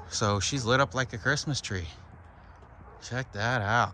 So she's lit up like a Christmas tree. Check that out.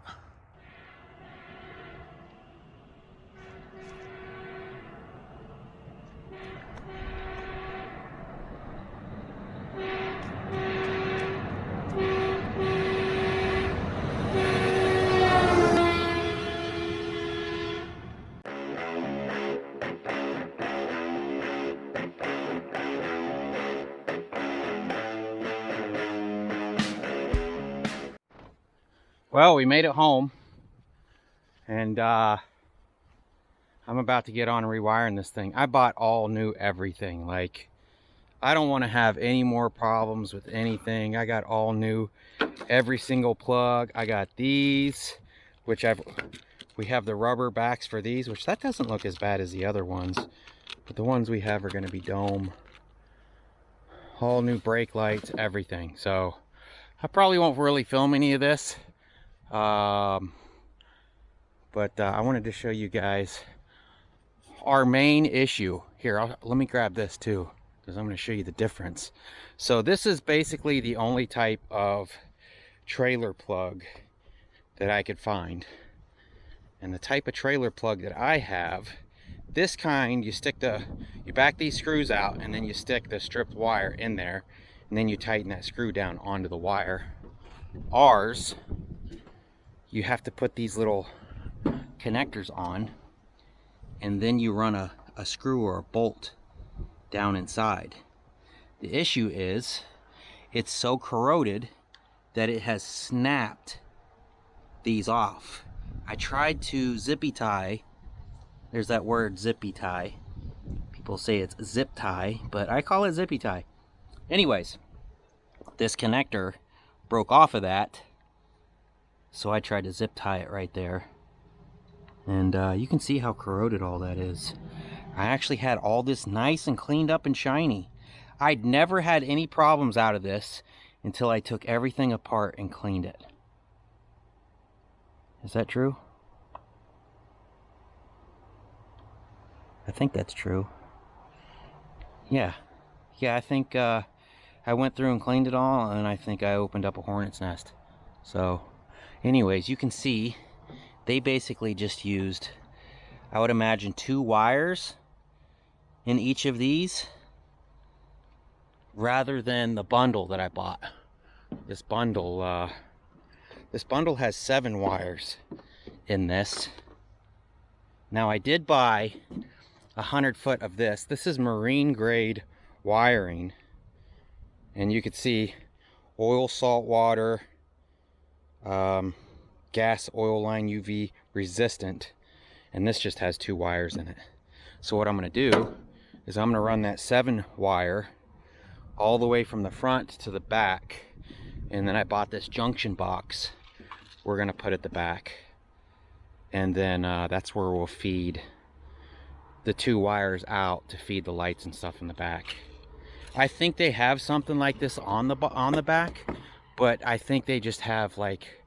Well, we made it home, and I'm about to get on rewiring this thing. I bought all new everything. Like, I don't want to have any more problems with anything. I got all new, every single plug. I got these, which we have the rubber backs for these, which that doesn't look as bad as the other ones, but the ones we have are going to be dome. All new brake lights, everything. So I probably won't really film any of this. But I wanted to show you guys our main issue. Here, let me grab this too, because I'm going to show you the difference. So this is basically the only type of trailer plug that I could find. And the type of trailer plug that I have, this kind, you back these screws out, and then you stick the stripped wire in there, and then you tighten that screw down onto the wire. Ours, you have to put these little connectors on, and then you run a screw or a bolt down inside. The issue is it's so corroded that it has snapped these off. I tried to zippy tie. There's that word, zippy tie. People say it's zip tie, but I call it zippy tie. Anyways, this connector broke off of that, so I tried to zip tie it right there, and you can see how corroded all that is. I actually had all this nice and cleaned up and shiny. I'd never had any problems out of this until I took everything apart and cleaned it. Is that true? I think that's true. Yeah, I think I went through and cleaned it all, and I think I opened up a hornet's nest. So anyways, you can see they basically just used, I would imagine, 2 wires in each of these, rather than the bundle that I bought. This bundle has 7 wires in this. Now, I did buy 100 foot of this. This is marine grade wiring, and you can see oil, salt water, gas, oil line, UV resistant, and this just has 2 wires in it. So what I'm going to do is I'm going to run that 7 wire all the way from the front to the back, and then I bought this junction box we're going to put at the back, and then that's where we'll feed the 2 wires out to feed the lights and stuff in the back. I think they have something like this on the back, but I think they just have like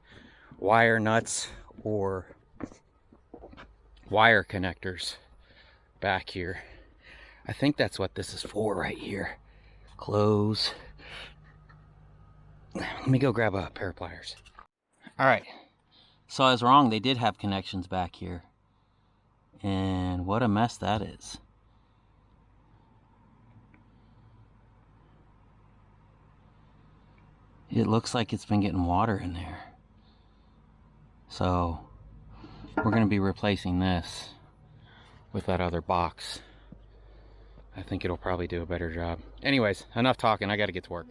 wire nuts or wire connectors back here. I think that's what this is for right here. Close. Let me go grab a pair of pliers. Alright, so I was wrong. They did have connections back here, and what a mess that is. It looks like it's been getting water in there. So we're going to be replacing this with that other box. I think it'll probably do a better job. Anyways, enough talking. I got to get to work.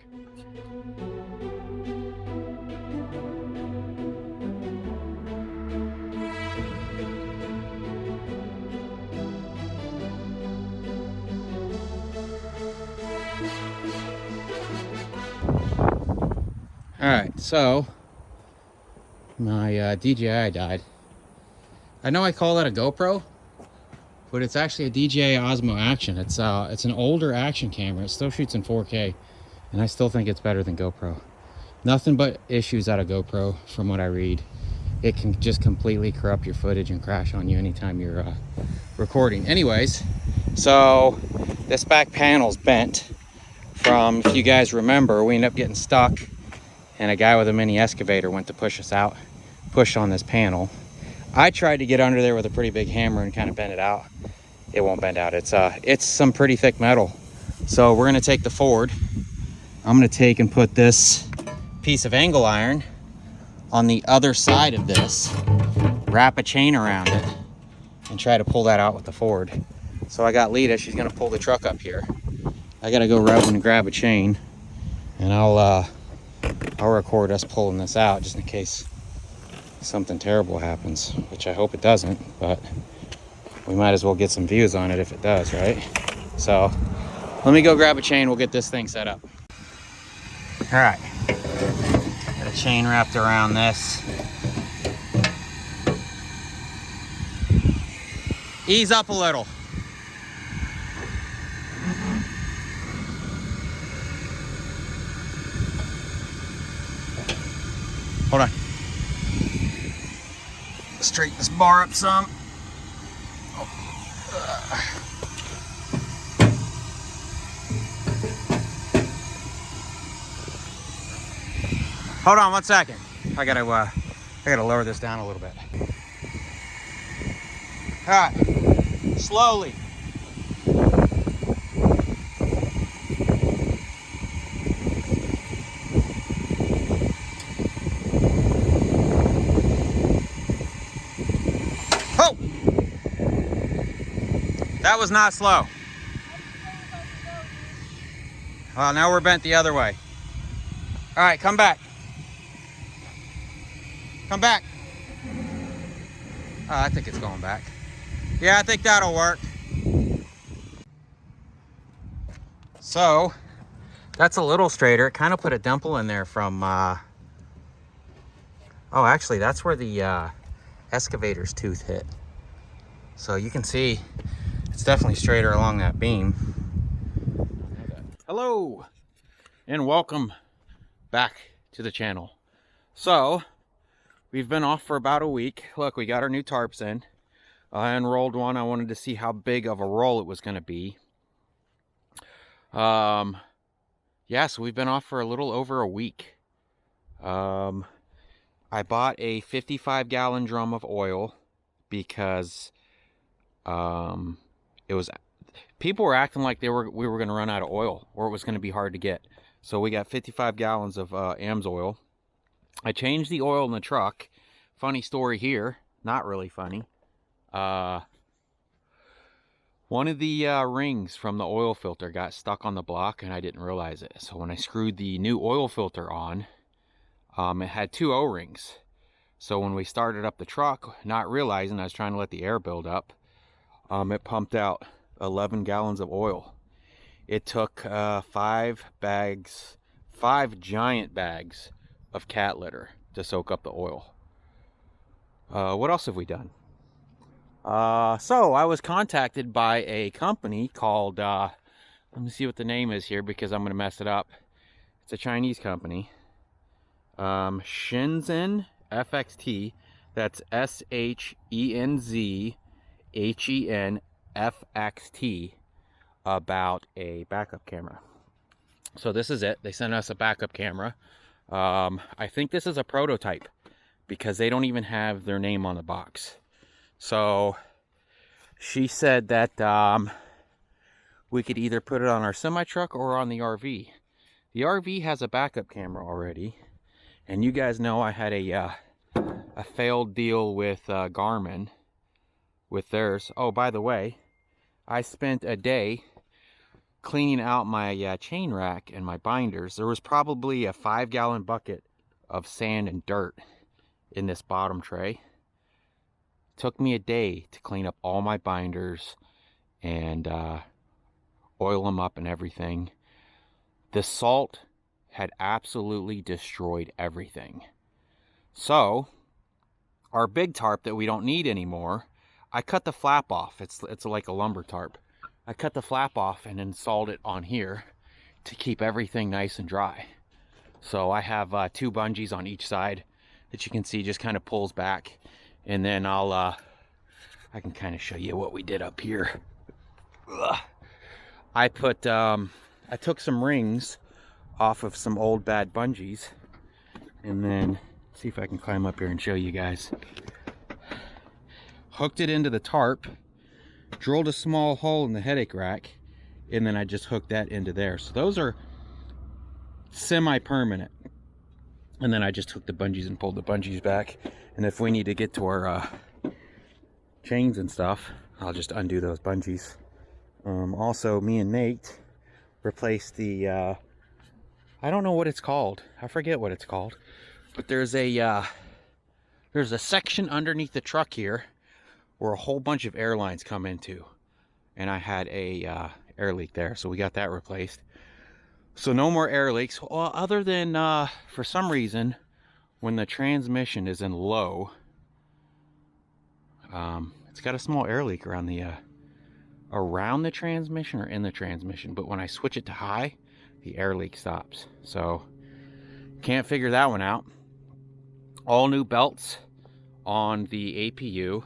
Alright, so my DJI died. I know I call that a GoPro, but it's actually a DJI Osmo Action. It's an older action camera. It still shoots in 4K, and I still think it's better than GoPro. Nothing but issues out of GoPro from what I read. It can just completely corrupt your footage and crash on you anytime you're recording. Anyways, so this back panel's bent from, if you guys remember, we ended up getting stuck and a guy with a mini excavator went to push us out, push on this panel. I tried to get under there with a pretty big hammer and kind of bend it out. It won't bend out. It's some pretty thick metal. So we're gonna take the Ford. I'm gonna take and put this piece of angle iron on the other side of this, wrap a chain around it, and try to pull that out with the Ford. So I got Lita, she's gonna pull the truck up here. I gotta go rub and grab a chain, and I'll record us pulling this out just in case something terrible happens, which I hope it doesn't, but we might as well get some views on it if it does, right? So let me go grab a chain, we'll get this thing set up. All right, got a chain wrapped around this. Ease up a little. Hold on. Straighten this bar up some. Hold on 1 second. I gotta lower this down a little bit. All right, slowly. Oh! That was not slow. Well, now we're bent the other way. All right, come back. Come back. Oh, I think it's going back. Yeah, I think that'll work. So, that's a little straighter. It kind of put a dimple in there from, oh, actually, that's where the excavator's tooth hit. So you can see it's definitely straighter along that beam. Hello, and welcome back to the channel. So, we've been off for about a week. Look, we got our new tarps in. I unrolled one. I wanted to see how big of a roll it was going to be. Yeah, so we've been off for a little over a week. I bought a 55-gallon drum of oil because people were acting like we were going to run out of oil, or it was going to be hard to get. So we got 55 gallons of AMS oil. I changed the oil in the truck. Funny story here. Not really funny. One of the rings from the oil filter got stuck on the block and I didn't realize it. So when I screwed the new oil filter on, it had 2 O-rings. So when we started up the truck, not realizing I was trying to let the air build up, it pumped out 11 gallons of oil. It took 5 giant bags of cat litter to soak up the oil. What else have we done? So I was contacted by a company called, let me see what the name is here because I'm going to mess it up. It's a Chinese company. Shenzhen FXT. That's SHENZHEN FXT, about a backup camera. So this is it. They sent us a backup camera. I think this is a prototype because they don't even have their name on the box. So she said that we could either put it on our semi-truck or on the RV. The RV has a backup camera already. And you guys know I had a failed deal with Garmin with theirs. Oh, by the way, I spent a day cleaning out my chain rack and my binders. There was probably a 5-gallon bucket of sand and dirt in this bottom tray. Took me a day to clean up all my binders and oil them up and everything. The salt had absolutely destroyed everything. So our big tarp that we don't need anymore, I cut the flap off. It's like a lumber tarp. I cut the flap off and installed it on here to keep everything nice and dry. So I have 2 bungees on each side that you can see just kind of pulls back. And then I can kind of show you what we did up here. I put, I took some rings off of some old bad bungees, and then see if I can climb up here and show you guys. Hooked it into the tarp, drilled a small hole in the headache rack, and then I just hooked that into there. So those are semi-permanent. And then I just took the bungees and pulled the bungees back. And if we need to get to our chains and stuff, I'll just undo those bungees. Also, me and Nate replaced the, I don't know what it's called. I forget what it's called. But there's a section underneath the truck here where a whole bunch of air lines come into. And I had a air leak there, so we got that replaced. So no more air leaks, well, other than for some reason when the transmission is in low, it's got a small air leak around the transmission or in the transmission, but when I switch it to high, the air leak stops. So can't figure that one out. All new belts on the APU.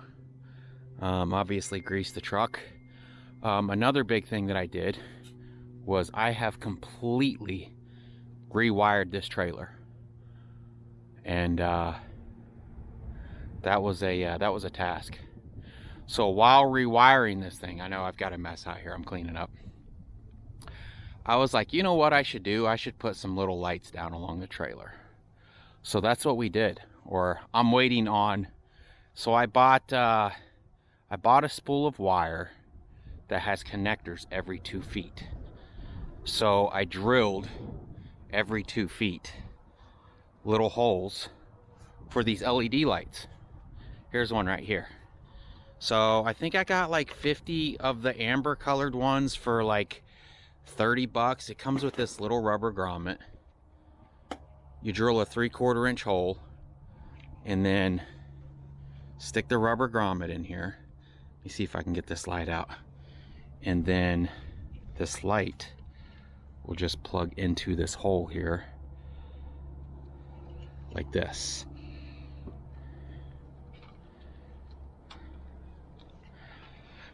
Obviously greased the truck. Another big thing that I did was I have completely rewired this trailer, and that was a task. So while rewiring this thing, I know I've got a mess out here, I'm cleaning up. I was like, you know what I should do? I should put some little lights down along the trailer. So that's what we did, or I'm waiting on. So I bought a spool of wire that has connectors every 2 feet. So I drilled every 2 feet little holes for these LED lights. Here's one right here. So I think I got like 50 of the amber colored ones for like 30 bucks. It comes with this little rubber grommet. You drill a 3/4 inch hole and then stick the rubber grommet in here. Let me see if I can get this light out. And then this light will just plug into this hole here like this.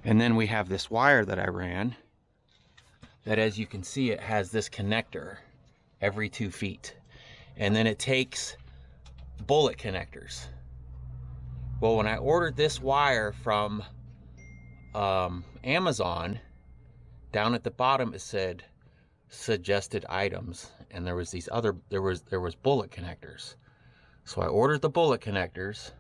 And then we have this wire that I ran that, as you can see, it has this connector every 2 feet. And then it takes bullet connectors. Well, when I ordered this wire from Amazon, down at the bottom it said suggested items, and there was bullet connectors. So I ordered the bullet connectors,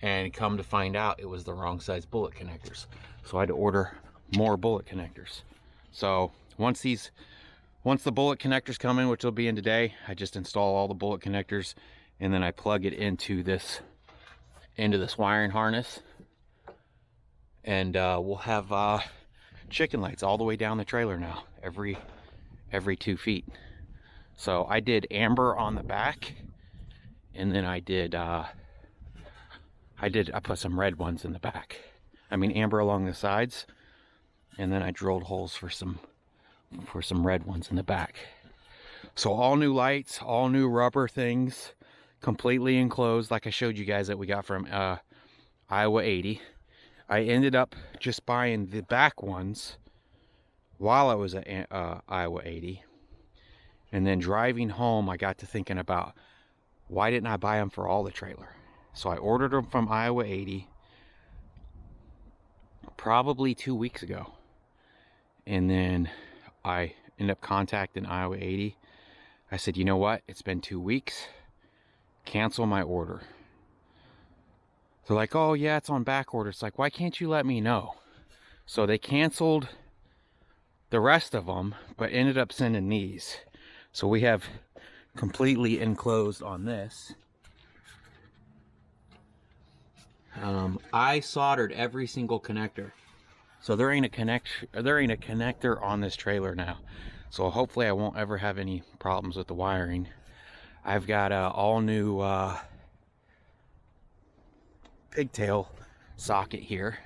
and come to find out it was the wrong size bullet connectors. So I had to order more bullet connectors. So once the bullet connectors come in, which will be in today, I just install all the bullet connectors, and then I plug it into this wiring harness, and we'll have chicken lights all the way down the trailer now, every 2 feet. So I did amber on the back, and then I put some red ones in the back. I mean amber along the sides, and then I drilled holes for some red ones in the back. So all new lights, all new rubber things, completely enclosed, like I showed you guys that we got from Iowa 80. I ended up just buying the back ones while I was at Iowa 80. And then driving home, I got to thinking about, why didn't I buy them for all the trailer? So I ordered them from Iowa 80 probably 2 weeks ago. And then I ended up contacting Iowa 80. I said, you know what? It's been 2 weeks. Cancel my order. They're like, oh yeah, it's on back order. It's like, why can't you let me know? So they canceled the rest of them, but ended up sending these. So we have completely enclosed on this. I soldered every single connector. So there ain't a connector on this trailer now. So hopefully I won't ever have any problems with the wiring. I've got a all new pigtail socket here.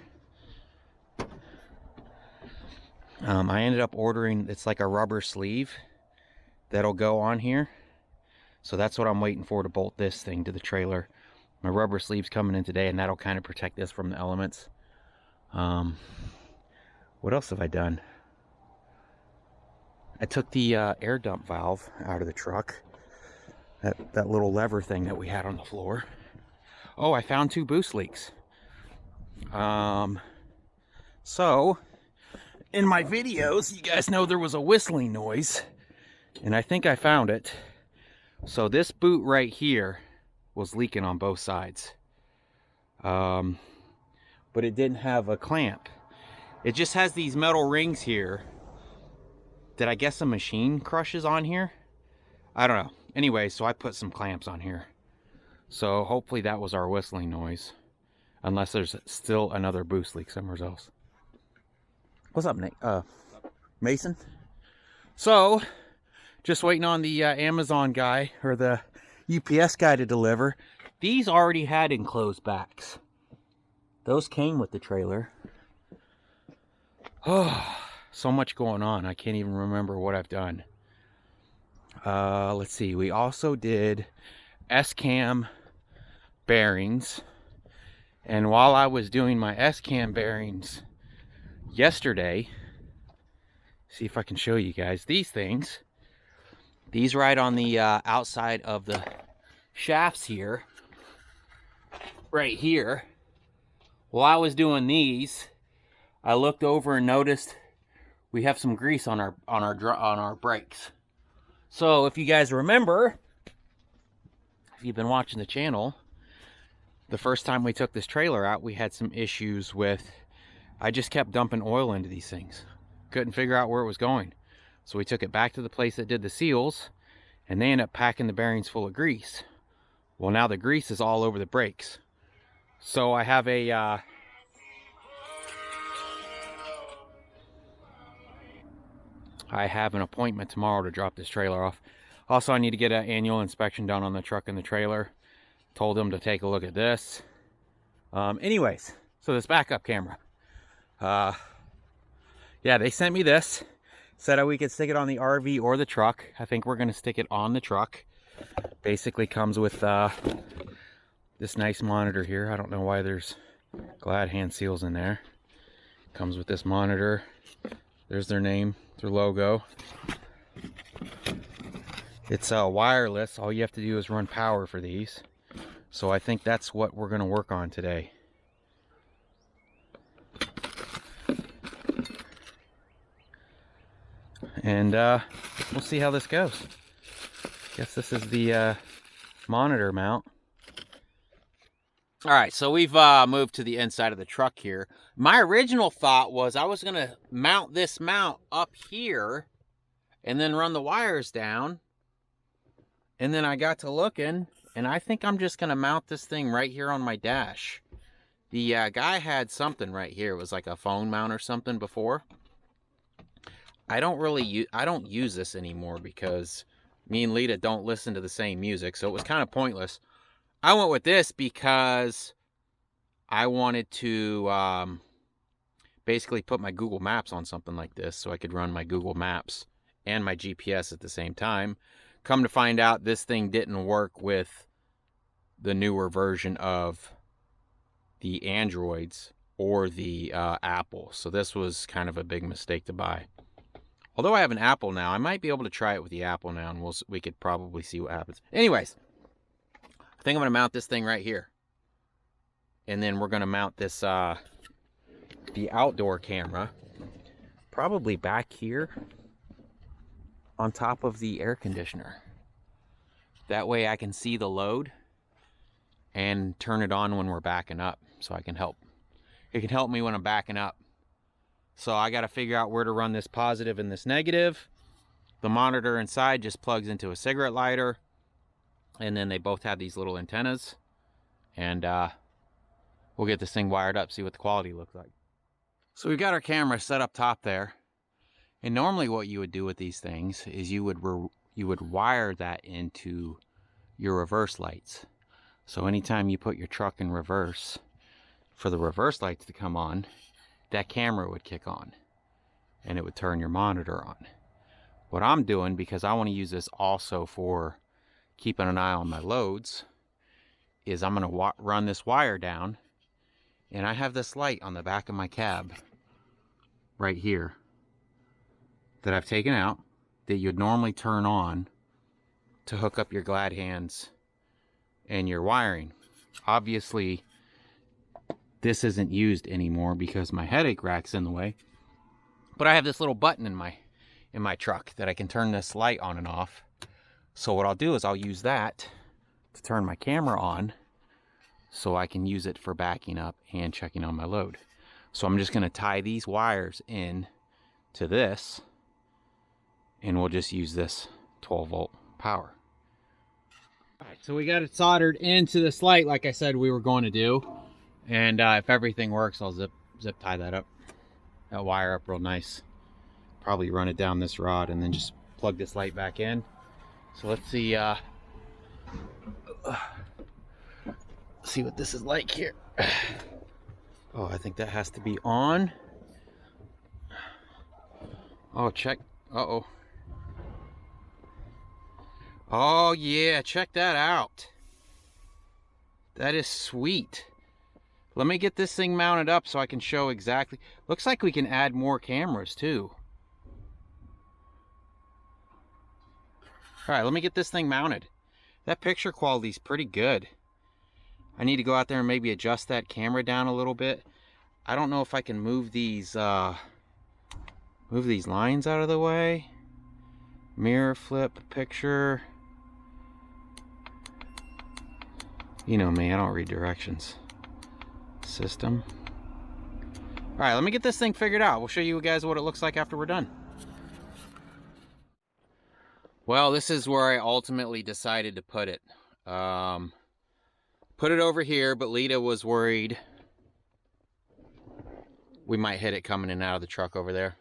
I ended up ordering, it's like a rubber sleeve that'll go on here. So that's what I'm waiting for to bolt this thing to the trailer. My rubber sleeve's coming in today, and that'll kind of protect this from the elements. What else have I done? I took the air dump valve out of the truck. That little lever thing that we had on the floor. Oh, I found 2 boost leaks. So, in my videos, you guys know there was a whistling noise. And I think I found it. So this boot right here was leaking on both sides. But it didn't have a clamp. It just has these metal rings here that I guess a machine crushes on here. I don't know. Anyway, so I put some clamps on here. So hopefully that was our whistling noise. Unless there's still another boost leak somewhere else. What's up, Nate? Mason? So, just waiting on the Amazon guy or the UPS guy to deliver. These already had enclosed backs. Those came with the trailer. Oh, so much going on. I can't even remember what I've done. Let's see. We also did S-cam bearings. And while I was doing my S-cam bearings yesterday, see if I can show you guys these things. These right on the outside of the shafts here. Right here. While I was doing these, I looked over and noticed we have some grease on our brakes. So if you guys remember, if you've been watching the channel, the first time we took this trailer out, we had some issues with, I just kept dumping oil into these things. Couldn't figure out where it was going. So we took it back to the place that did the seals, and they ended up packing the bearings full of grease. Well, now the grease is all over the brakes. So I have a I have an appointment tomorrow to drop this trailer off. Also, I need to get an annual inspection done on the truck and the trailer. Told them to take a look at this. Anyways, so this backup camera. Yeah, they sent me this. Said we could stick it on the RV or the truck. I think we're going to stick it on the truck. Basically comes with this nice monitor here. I don't know why there's Glad hand seals in there. Comes with this monitor. There's their name, their logo. It's wireless. All you have to do is run power for these. So I think that's what we're going to work on today. And we'll see how this goes. Guess this is the monitor mount. All right, so we've moved to the inside of the truck here. My original thought was I was going to mount this mount up here and then run the wires down. And then I got to looking, and I think I'm just going to mount this thing right here on my dash. The guy had something right here. It was like a phone mount or something before. I don't use this anymore because me and Lita don't listen to the same music, so it was kind of pointless. I went with this because I wanted to basically put my Google Maps on something like this so I could run my Google Maps and my GPS at the same time. Come to find out, this thing didn't work with the newer version of the Androids or the Apple. So this was kind of a big mistake to buy. Although I have an Apple now, I might be able to try it with the Apple now, and we could probably see what happens. Anyways, I think I'm going to mount this thing right here. And then we're going to mount this, the outdoor camera, probably back here on top of the air conditioner. That way I can see the load and turn it on when we're backing up, so I can help. It can help me when I'm backing up. So I got to figure out where to run this positive and this negative. The monitor inside just plugs into a cigarette lighter. And then they both have these little antennas. And we'll get this thing wired up, see what the quality looks like. So we've got our camera set up top there. And normally what you would do with these things is you would wire that into your reverse lights. So anytime you put your truck in reverse, for the reverse lights to come on, that camera would kick on and it would turn your monitor on. What I'm doing, because I want to use this also for keeping an eye on my loads, is I'm going to run this wire down, and I have this light on the back of my cab right here that I've taken out, that you'd normally turn on to hook up your glad hands and your wiring. Obviously, this isn't used anymore because my headache rack's in the way. But I have this little button in my truck that I can turn this light on and off. So what I'll do is I'll use that to turn my camera on so I can use it for backing up and checking on my load. So I'm just going to tie these wires in to this, and we'll just use this 12 volt power. All right, so we got it soldered into this light like I said we were going to do. And if everything works, I'll zip tie that wire up real nice. Probably run it down this rod and then just plug this light back in. So let's see what this is like here. Oh, I think that has to be on. Oh, check. Uh-oh. Oh, yeah, check that out. That is sweet. Let me get this thing mounted up so I can show exactly. Looks like we can add more cameras, too. All right, let me get this thing mounted. That picture quality is pretty good. I need to go out there and maybe adjust that camera down a little bit. I don't know if I can move these lines out of the way. Mirror flip picture. You know me, I don't read directions. System. All right, let me get this thing figured out. We'll show you guys what it looks like after we're done. Well, this is where I ultimately decided to put it. Put it over here, but Lita was worried we might hit it coming in and out of the truck over there.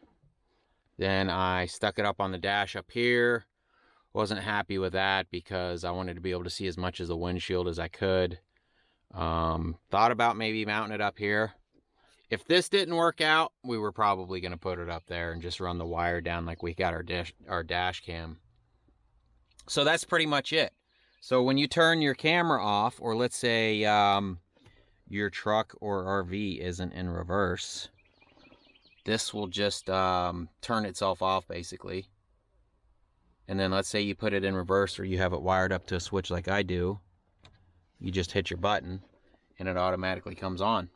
Then I stuck it up on the dash up here. Wasn't happy with that because I wanted to be able to see as much of the windshield as I could. Thought about maybe mounting it up here. If this didn't work out, we were probably going to put it up there and just run the wire down like we got our dash cam. So that's pretty much it. So when you turn your camera off, or let's say your truck or RV isn't in reverse, this will just turn itself off basically. And then let's say you put it in reverse or you have it wired up to a switch like I do. You just hit your button and it automatically comes on.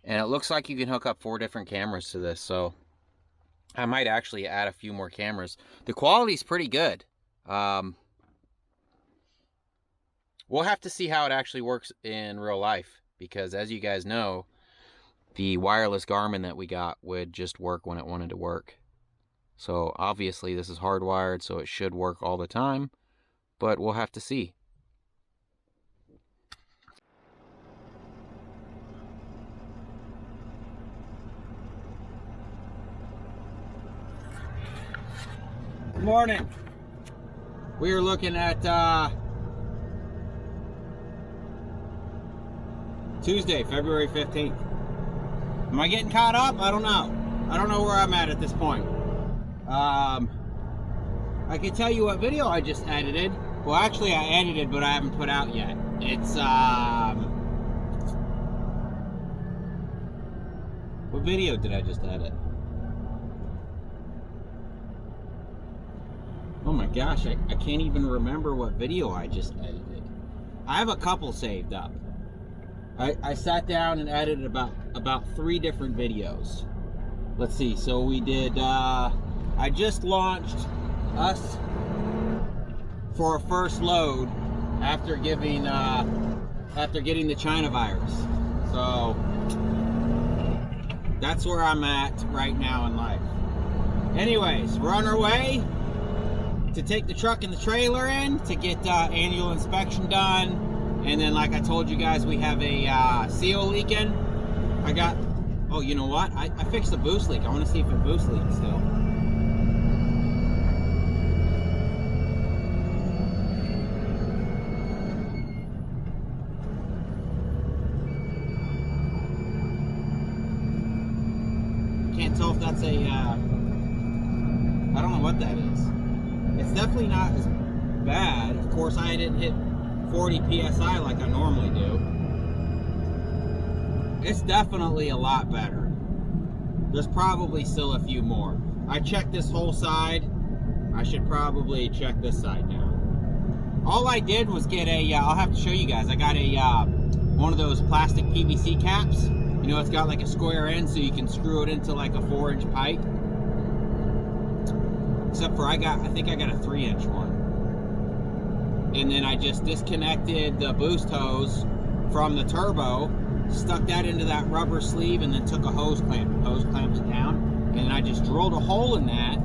And it looks like you can hook up 4 different cameras to this, so I might actually add a few more cameras. The quality's pretty good. We'll have to see how it actually works in real life, because as you guys know, the wireless Garmin that we got would just work when it wanted to work. So obviously this is hardwired, so it should work all the time, but we'll have to see. Good morning. We are looking at Tuesday, February 15th. Am I getting caught up? I don't know. I don't know where I'm at this point. I can tell you what video I just edited. Well, actually I edited, but I haven't put out yet. It's, what video did I just edit? Oh my gosh, I can't even remember what video I just edited. I have a couple saved up. I sat down and edited about 3 different videos. Let's see, so we did, I just launched us for a first load after getting the China virus. So that's where I'm at right now in life. Anyways, we're on our way to take the truck and the trailer in to get annual inspection done. And then, like I told you guys, we have a seal leaking. Oh, you know what? I fixed the boost leak. I want to see if it boost leaks still. Can't tell if that's a, I don't know what that is. It's definitely not as bad. Of course, I didn't hit 40 PSI like I normally do. It's definitely a lot better. There's probably still a few more. I checked this whole side. I should probably check this side now. All I did was get a, I'll have to show you guys. I got a, one of those plastic PVC caps. You know, it's got like a square end so you can screw it into like a 4-inch pipe. Except for I think I got a 3-inch one. And then I just disconnected the boost hose from the turbo, stuck that into that rubber sleeve, and then took a hose clamped it down. And then I just drilled a hole in that.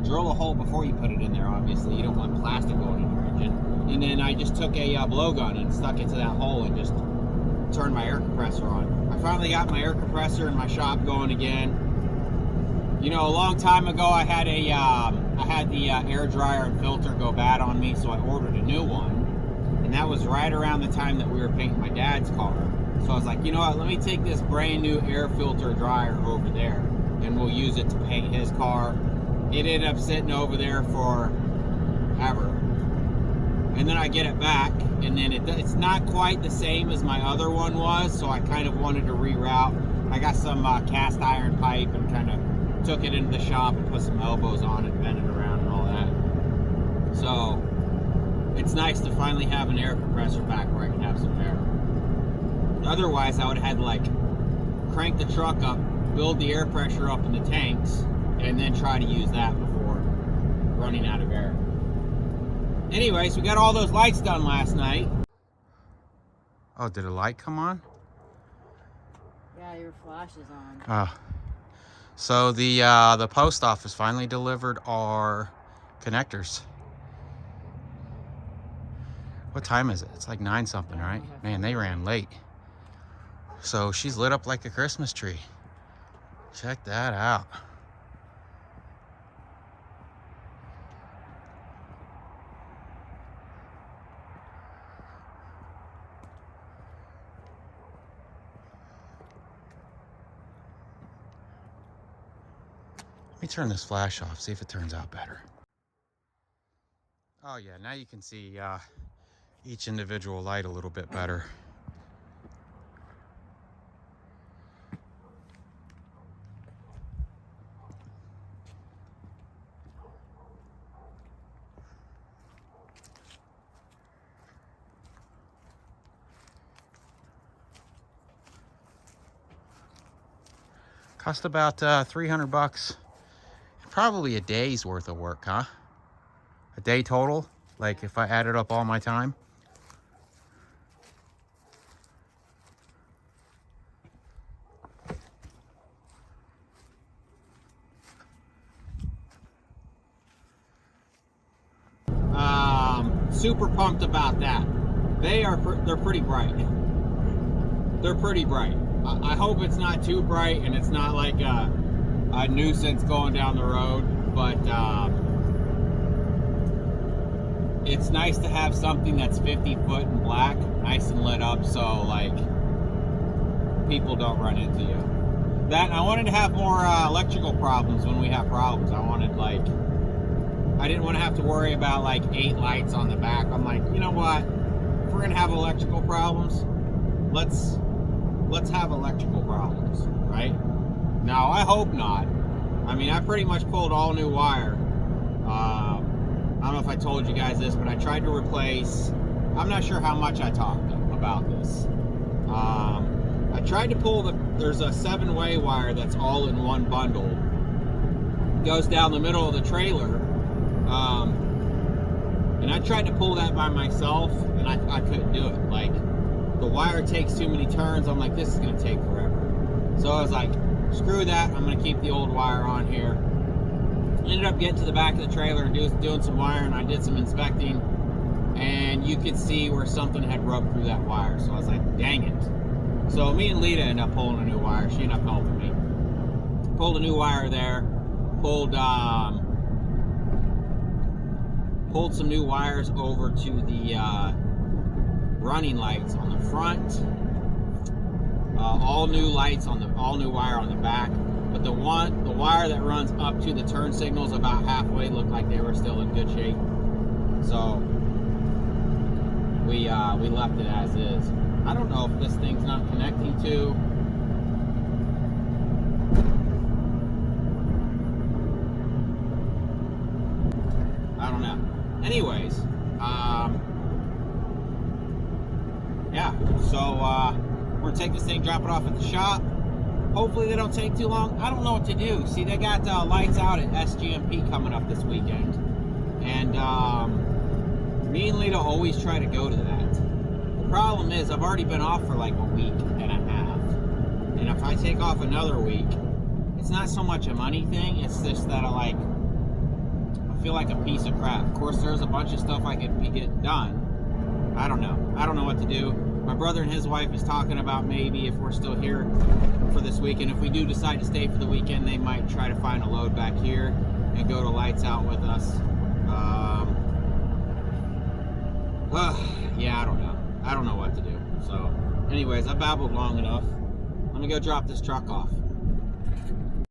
Drill a hole before you put it in there, obviously. You don't want plastic going in your engine. And then I just took a blowgun and stuck it to that hole and just turned my air compressor on. I finally got my air compressor in my shop going again. You know, a long time ago I had the air dryer and filter go bad on me, so I ordered a new one. And that was right around the time that we were painting my dad's car. So I was like, you know what, let me take this brand new air filter dryer over there and we'll use it to paint his car. It ended up sitting over there for ever. And then I get it back, and then it's not quite the same as my other one was, so I kind of wanted to reroute. I got some cast iron pipe and kind of took it into the shop and put some elbows on it, bent it around and all that. So it's nice to finally have an air compressor back where I can have some air. Otherwise, I would have had to like crank the truck up, build the air pressure up in the tanks, and then try to use that before running out of air. Anyways, we got all those lights done last night. Oh, did a light come on? Yeah, your flash is on. Oh. So the post office finally delivered our connectors. What time is it? It's like 9 something, right? Man, they ran late. So she's lit up like a Christmas tree. Check that out. Let me turn this flash off, see if it turns out better. Oh yeah, now you can see each individual light a little bit better. Cost about 300 bucks. Probably a day's worth of work, huh? A day total, like if I added up all my time. Super pumped about that. They're pretty bright. They're pretty bright. I hope it's not too bright and it's not like a nuisance going down the road, but it's nice to have something that's 50 foot and black, nice and lit up, so like people don't run into you. That, I wanted to have more electrical problems when we have problems. I didn't want to have to worry about like 8 lights on the back. I'm like, you know what, if we're gonna have electrical problems, let's have electrical problems, right? Now, I hope not. I mean, I pretty much pulled all new wire. I don't know if I told you guys this, but I tried to replace, I'm not sure how much I talked about this. I tried to pull there's a 7-way wire that's all in one bundle. It goes down the middle of the trailer. And I tried to pull that by myself, and I couldn't do it. Like, the wire takes too many turns. I'm like, this is gonna take forever. So I was like, screw that, I'm gonna keep the old wire on here. Ended up getting to the back of the trailer and doing some wiring. I did some inspecting, and you could see where something had rubbed through that wire. So I was like, dang it. So me and Lita ended up pulling a new wire. She ended up helping me. Pulled a new wire there. Pulled some new wires over to the running lights on the front. All new lights on all new wire on the back. But the wire that runs up to the turn signals about halfway looked like they were still in good shape. So we left it as is. I don't know if this thing's not connecting to. anyways, yeah, so we're gonna take this thing, drop it off at the shop. Hopefully they don't take too long. I don't know what to do. See, they got lights out at SGMP coming up this weekend, and me and Lita always try to go to that. The problem is I've already been off for like a week and a half, and if I take off another week, it's not so much a money thing, it's just that I feel like a piece of crap. Of course, there's a bunch of stuff I could be getting done. I don't know what to do. My brother and his wife is talking about maybe if we're still here for this weekend, if we do decide to stay for the weekend, they might try to find a load back here and go to Lights Out with us. Yeah, I don't know what to do. So anyways, I babbled long enough. Let me go drop this truck off.